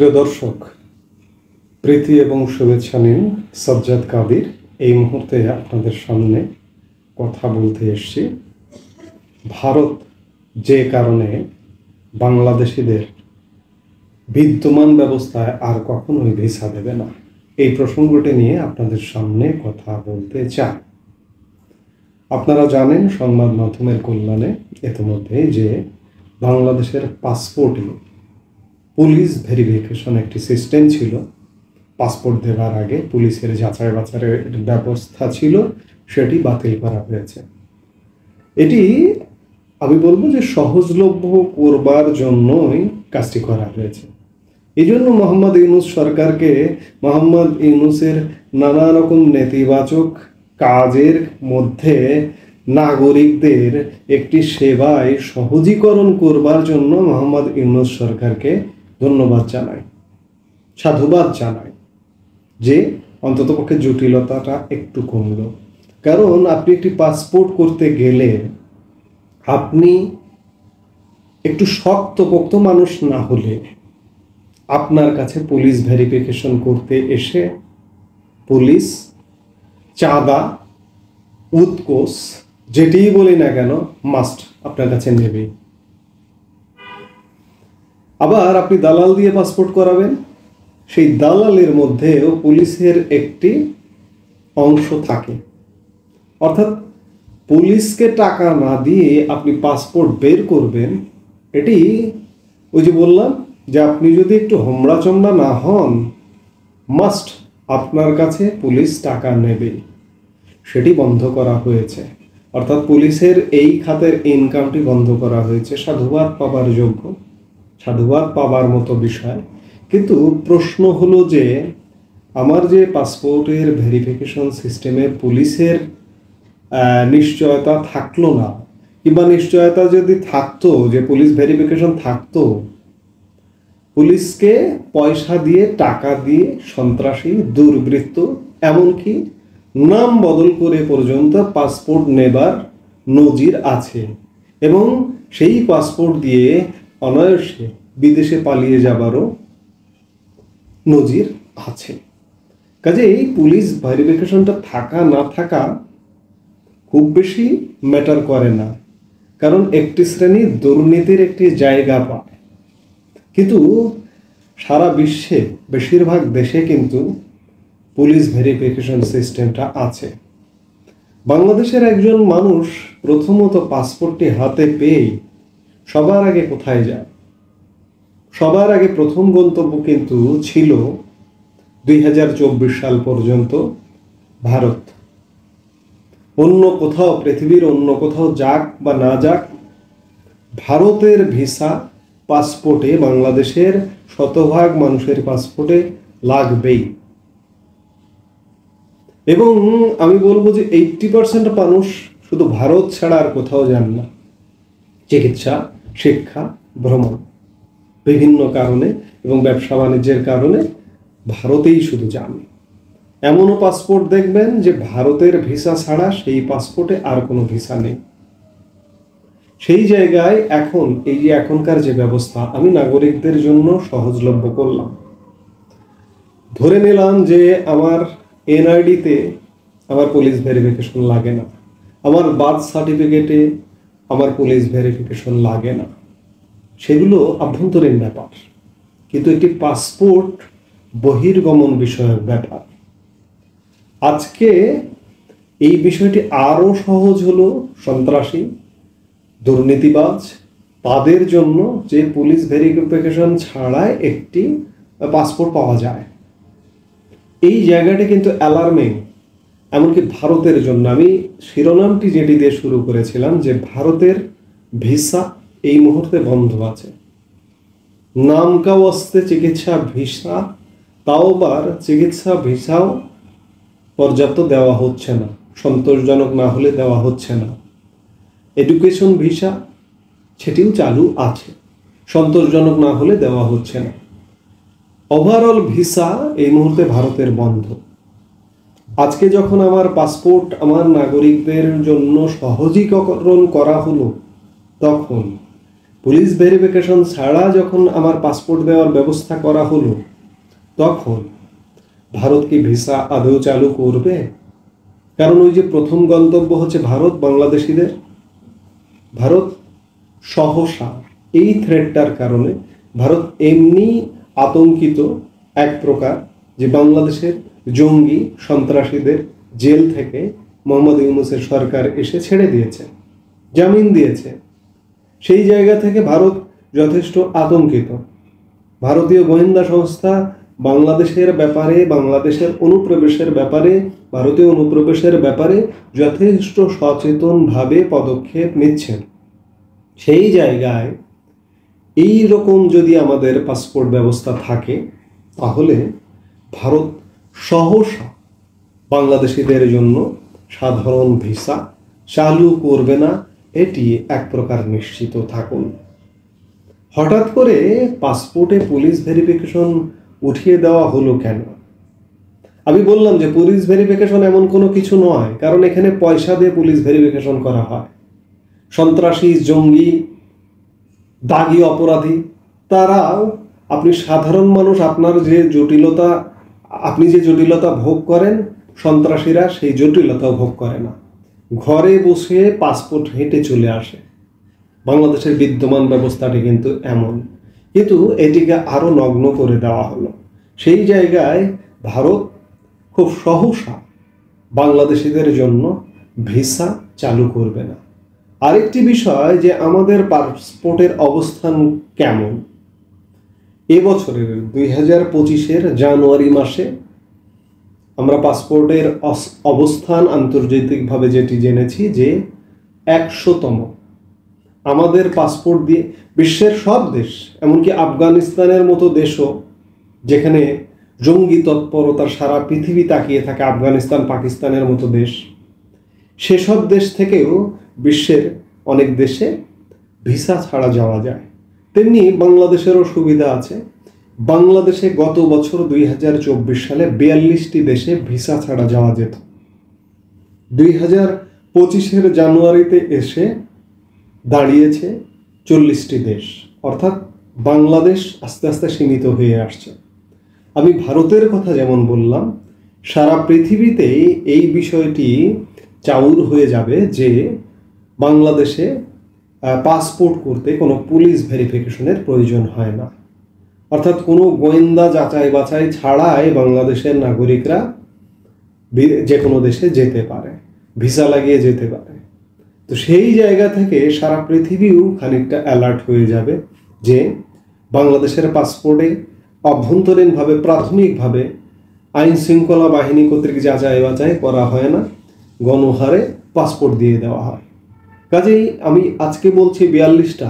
প্রিয় দর্শক, প্রীতি এবং শুভেচ্ছা নিন। সাজ্জাদ কাদির এই মুহূর্তে আপনাদের সামনে কথা বলতে এসেছি। ভারত যে কারণে বাংলাদেশিদের বিদ্যমান ব্যবস্থায় আর কখনোই ভিসা দেবে না, এই প্রসঙ্গটি নিয়ে আপনাদের সামনে কথা বলতে চাই। আপনারা জানেন সংবাদ মাধ্যমের কল্যাণে ইতিমধ্যে যে বাংলাদেশের পাসপোর্টে পুলিশ ভেরিফিকেশন একটি সিস্টেম ছিল। পাসপোর্ট দেওয়ার আগে পুলিশের যাচাই বাছাইয়ের ব্যবস্থা ছিল, সেটি বাতিল করা হয়েছে। এটি আমি বলবো যে সহজলভ্য করবার জন্যই কাজটি করা হয়েছে। এই জন্য মোহাম্মদ ইউনূস সরকারকে মোহাম্মদ ইউনূসের নানা রকম নেতিবাচক কাজের মধ্যে নাগরিকদের একটি সেবায় সহজীকরণ করবার জন্য মোহাম্মদ ইউনূস সরকারকে ধন্যবাদ জানাই, সাধুবাদ জানাই যে অন্ততপক্ষে জটিলতাটা একটু কমল। কারণ আপনি একটি পাসপোর্ট করতে গেলে আপনি একটু শক্তপোক্ত মানুষ না হলে আপনার কাছে পুলিশ ভেরিফিকেশন করতে এসে পুলিশ চাঁদা, উৎকোষ যেটিই বলি না কেন মাস্ট আপনার কাছে নেবে। আবার আপনি দালাল দিয়ে পাসপোর্ট করাবেন, সেই দালালের মধ্যেও পুলিশের একটি অংশ থাকে। অর্থাৎ পুলিশকে টাকা না দিয়ে আপনি পাসপোর্ট বের করবেন, এটি ওই যে বললাম যে আপনি যদি একটু হোমড়া চমড়া না হন মাস্ট আপনার কাছে পুলিশ টাকা নেবে। সেটি বন্ধ করা হয়েছে, অর্থাৎ পুলিশের এই খাতের ইনকামটি বন্ধ করা হয়েছে। সাধুবাদ পাবার যোগ্য, সাধুবাদ পাবার মতো বিষয়। কিন্তু প্রশ্ন হলো যে আমার যে পাসপোর্টের ভেরিফিকেশন সিস্টেমে পুলিশের নিশ্চয়তা থাকলো না, কিংবা নিশ্চয়তা যদি থাকতো যে পুলিশ ভেরিফিকেশন থাকতো, পুলিশকে পয়সা দিয়ে টাকা দিয়ে সন্ত্রাসী, দুর্বৃত্ত, এমনকি নাম বদল করে পর্যন্ত পাসপোর্ট নেবার নজির আছে, এবং সেই পাসপোর্ট দিয়ে অনায়াসে বিদেশে পালিয়ে যাবারও নজির আছে। কাজেই পুলিশ ভেরিফিকেশনটা থাকা না থাকা খুব বেশি ম্যাটার করে না, কারণ একটি শ্রেণী দুর্নীতির একটি জায়গা পায়। কিন্তু সারা বিশ্বে বেশিরভাগ দেশে কিন্তু পুলিশ ভেরিফিকেশন সিস্টেমটা আছে। বাংলাদেশের একজন মানুষ প্রথমত পাসপোর্টটি হাতে পেয়ে সবার আগে কোথায় যায়? সবার আগে প্রথম গন্তব্য কিন্তু ছিল 2024 সাল পর্যন্ত ভারত। অন্য কোথাও, পৃথিবীর অন্য কোথাও যাক বা না যাক, ভারতের ভিসা পাসপোর্টে, বাংলাদেশের শতভাগ মানুষের পাসপোর্টে লাগবেই। এবং আমি বলবো যে 80% মানুষ শুধু ভারত ছাড়া আর কোথাও যান না। চিকিৎসা, শিক্ষা, ভ্রমণ, বিভিন্ন কারণে এবং ব্যবসা বাণিজ্যের কারণে ভারতেই শুধু যান। এমনও পাসপোর্ট দেখবেন যে ভারতের ভিসা ছাড়া সেই পাসপোর্টে আর কোনো ভিসা নেই। সেই জায়গায় এখন এই যে এখনকার যে ব্যবস্থা, আমি নাগরিকদের জন্য সহজলভ্য করলাম। ধরে নিলাম যে আমার এনআইডিতে আমার পুলিশ ভেরিফিকেশন লাগে না, আমার বার্থ সার্টিফিকেটে আমার পুলিশ ভেরিফিকেশন লাগে না, সেগুলো আভ্যন্তরীণ ব্যাপার। কিন্তু একটি পাসপোর্ট বহির্গমন বিষয়ক ব্যাপার। আজকে এই বিষয়টি আরও সহজ হলো সন্ত্রাসী, দুর্নীতিবাজ তাদের জন্য, যে পুলিশ ভেরিফিকেশন ছাড়াই একটি পাসপোর্ট পাওয়া যায়। এই জায়গাটি কিন্তু অ্যালার্মিং, এমনকি ভারতের জন্য। আমি শিরোনামটি যেটি দিয়ে শুরু করেছিলাম যে ভারতের ভিসা এই মুহূর্তে বন্ধ আছে। নামকা ওয়াস্তে চিকিৎসা ভিসা, তাও আবার চিকিৎসা ভিসাও পর্যাপ্ত দেওয়া হচ্ছে না, সন্তোষজনক না হলে দেওয়া হচ্ছে না। এডুকেশন ভিসা সেটিও চালু আছে, সন্তোষজনক না হলে দেওয়া হচ্ছে না। ওভারঅল ভিসা এই মুহূর্তে ভারতের বন্ধ। আজকে যখন আমার পাসপোর্ট আমার নাগরিকদের জন্য সহজীকরণ করা হলো, তখন পুলিশ ভেরিফিকেশন ছাড়া যখন আমার পাসপোর্ট দেওয়ার ব্যবস্থা করা হলো, তখন ভারত কি ভিসা আদৌ চালু করবে? কারণ ওই যে প্রথম গন্তব্য হচ্ছে ভারত বাংলাদেশিদের, ভারত সহসা এই থ্রেটটার কারণে ভারত এমনি আতঙ্কিত এক প্রকার যে বাংলাদেশের জঙ্গি সন্ত্রাসীদের জেল থেকে মোহাম্মদ ইউনূসের সরকার এসে ছেড়ে দিয়েছে, জামিন দিয়েছে। সেই জায়গা থেকে ভারত যথেষ্ট আতঙ্কিত। ভারতীয় গোয়েন্দা সংস্থা বাংলাদেশের ব্যাপারে, বাংলাদেশের অনুপ্রবেশের ব্যাপারে, ভারতীয় অনুপ্রবেশের ব্যাপারে যথেষ্ট সচেতনভাবে পদক্ষেপ নিচ্ছেন। সেই জায়গায় এই রকম যদি আমাদের পাসপোর্ট ব্যবস্থা থাকে, তাহলে ভারত সহসা বাংলাদেশিদের জন্য সাধারণ ভিসা চালু করবে না, এটি এক প্রকার নিশ্চিত থাকুন। হঠাৎ করে পাসপোর্টে পুলিশ ভেরিফিকেশন উঠিয়ে দেওয়া হলো কেন? আমি বললাম যে পুলিশ ভেরিফিকেশন এমন কোনো কিছু নয়, কারণ এখানে পয়সা দিয়ে পুলিশ ভেরিফিকেশন করা হয়। সন্ত্রাসী, জঙ্গি, দাগী অপরাধী, তারাও, আপনি সাধারণ মানুষ, আপনার যে জটিলতা, আপনি যে জটিলতা ভোগ করেন, সন্ত্রাসীরা সেই জটিলতাও ভোগ করে না। ঘরে বসে পাসপোর্ট হেঁটে চলে আসে। বাংলাদেশের বিদ্যমান ব্যবস্থাটি কিন্তু এমন, কিন্তু এটিকে আরও নগ্ন করে দেওয়া হলো। সেই জায়গায় ভারত খুব সহসা বাংলাদেশিদের জন্য ভিসা চালু করবে না। আরেকটি বিষয় যে আমাদের পাসপোর্টের অবস্থান কেমন, এবছরের 2025-এর জানুয়ারি মাসে আমরা পাসপোর্টের অবস্থান আন্তর্জাতিকভাবে যেটি জেনেছি যে 100তম। আমাদের পাসপোর্ট দিয়ে বিশ্বের সব দেশ, এমনকি আফগানিস্তানের মতো দেশও, যেখানে জঙ্গি তৎপরতার সারা পৃথিবী তাকিয়ে থাকে, আফগানিস্তান, পাকিস্তানের মতো দেশ, সেসব দেশ থেকেও বিশ্বের অনেক দেশে ভিসা ছাড়া যাওয়া যায়। তেমনি বাংলাদেশেরও সুবিধা আছে। বাংলাদেশে গত বছর 2024 সালে 42টি দেশে ভিসা ছাড়া যাওয়া যেত। 2025-এর জানুয়ারিতে এসে দাঁড়িয়েছে 40টি দেশ, অর্থাৎ বাংলাদেশ আস্তে আস্তে সীমিত হয়ে আসছে। আমি ভারতের কথা যেমন বললাম, সারা পৃথিবীতেই এই বিষয়টি চাউর হয়ে যাবে যে বাংলাদেশে পাসপোর্ট করতে কোনো পুলিশ ভেরিফিকেশনের প্রয়োজন হয় না, অর্থাৎ কোনো গোয়েন্দা যাচাই বাছাই ছাড়াই বাংলাদেশের নাগরিকরা যে কোনো দেশে যেতে পারে, ভিসা লাগিয়ে যেতে পারে। তো সেই জায়গা থেকে সারা পৃথিবীও খানিকটা অ্যালার্ট হয়ে যাবে যে বাংলাদেশের পাসপোর্টে অভ্যন্তরীণভাবে, প্রাথমিকভাবে আইন শৃঙ্খলা বাহিনী কর্তৃক যাচাই বাছাই করা হয় না, গণহারে পাসপোর্ট দিয়ে দেওয়া হয়। কাজেই আমি আজকে বলছি 42টা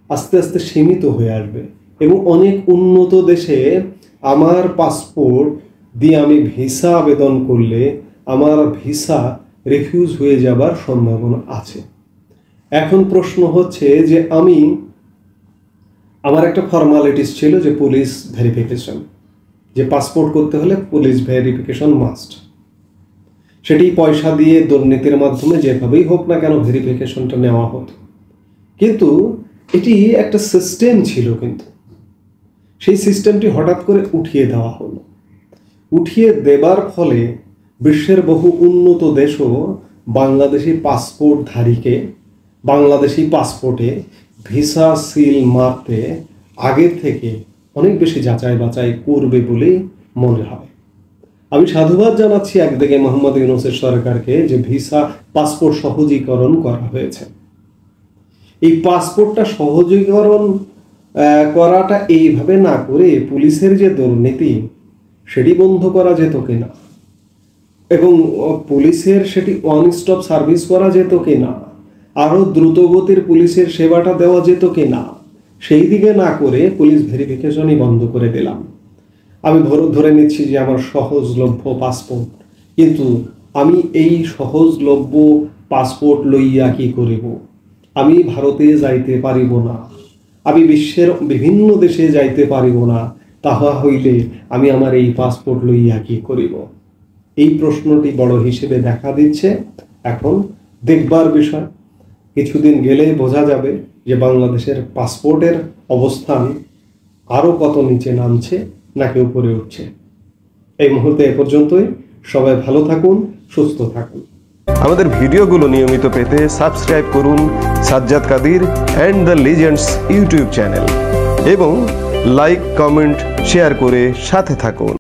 আস্তে আস্তে সীমিত হয়ে আসবে, এবং অনেক উন্নত দেশে আমার পাসপোর্ট দিয়ে আমি ভিসা আবেদন করলে আমার ভিসা রিফিউজ হয়ে যাবার সম্ভাবনা আছে। এখন প্রশ্ন হচ্ছে যে আমার একটা ফর্মালিটিস ছিল যে পুলিশ ভেরিফিকেশন, যে পাসপোর্ট করতে হলে পুলিশ ভেরিফিকেশন মাস্ট। সেটি পয়সা দিয়ে দুর্নীতির মাধ্যমে যেভাবেই হোক না কেন ভেরিফিকেশনটা নেওয়া হতো, কিন্তু এটি একটা সিস্টেম ছিল। কিন্তু সেই সিস্টেমটি হঠাৎ করে উঠিয়ে দেওয়া হলো। উঠিয়ে দেবার ফলে বিশ্বের বহু উন্নত দেশও বাংলাদেশি পাসপোর্টধারীকে বাংলাদেশি পাসপোর্টে ভিসা সিল মারতে আগের থেকে অনেক বেশি যাচাই বাছাই করবে বলেই মনে হয়। আমি সাধুবাদ জানাচ্ছি একদিকে মোহাম্মদ ইউনূসের সরকারকে যে ভিসা পাসপোর্ট সহজীকরণ করা হয়েছে। এই পাসপোর্টটা সহজীকরণ করাটা এইভাবে না করে পুলিশের যে দুর্নীতি সেটি বন্ধ করা যেত কিনা, এবং পুলিশের সেটি ওয়ান স্টপ সার্ভিস করা যেত কিনা, আরও দ্রুতগতির পুলিশের সেবাটা দেওয়া যেত কিনা, সেই দিকে না করে পুলিশ ভেরিফিকেশনই বন্ধ করে দিলাম। আমি ধরে নিচ্ছি যে আমার সহজলভ্য পাসপোর্ট, কিন্তু আমি এই সহজলভ্য পাসপোর্ট লইয়া কি করিব? আমি ভারতে যাইতে পারিব না, আমি বিশ্বের বিভিন্ন দেশে যাইতে পারিব না, তাহা হইলে আমি আমার এই পাসপোর্ট লইয়া কি করিব? এই প্রশ্নটি বড় হিসেবে দেখা দিচ্ছে। এখন দেখবার বিষয়, কিছুদিন গেলে বোঝা যাবে যে বাংলাদেশের পাসপোর্টের অবস্থান আরও কত নিচে নামছে নাকি উপরে উঠছে। এই মুহূর্তে এ পর্যন্তই। সবাই ভালো থাকুন, সুস্থ থাকুন। আমাদের ভিডিওগুলো নিয়মিত পেতে সাবস্ক্রাইব করুন Sajjad Kadir and the legends YouTube channel এবং লাইক, কমেন্ট, শেয়ার করে সাথে থাকুন।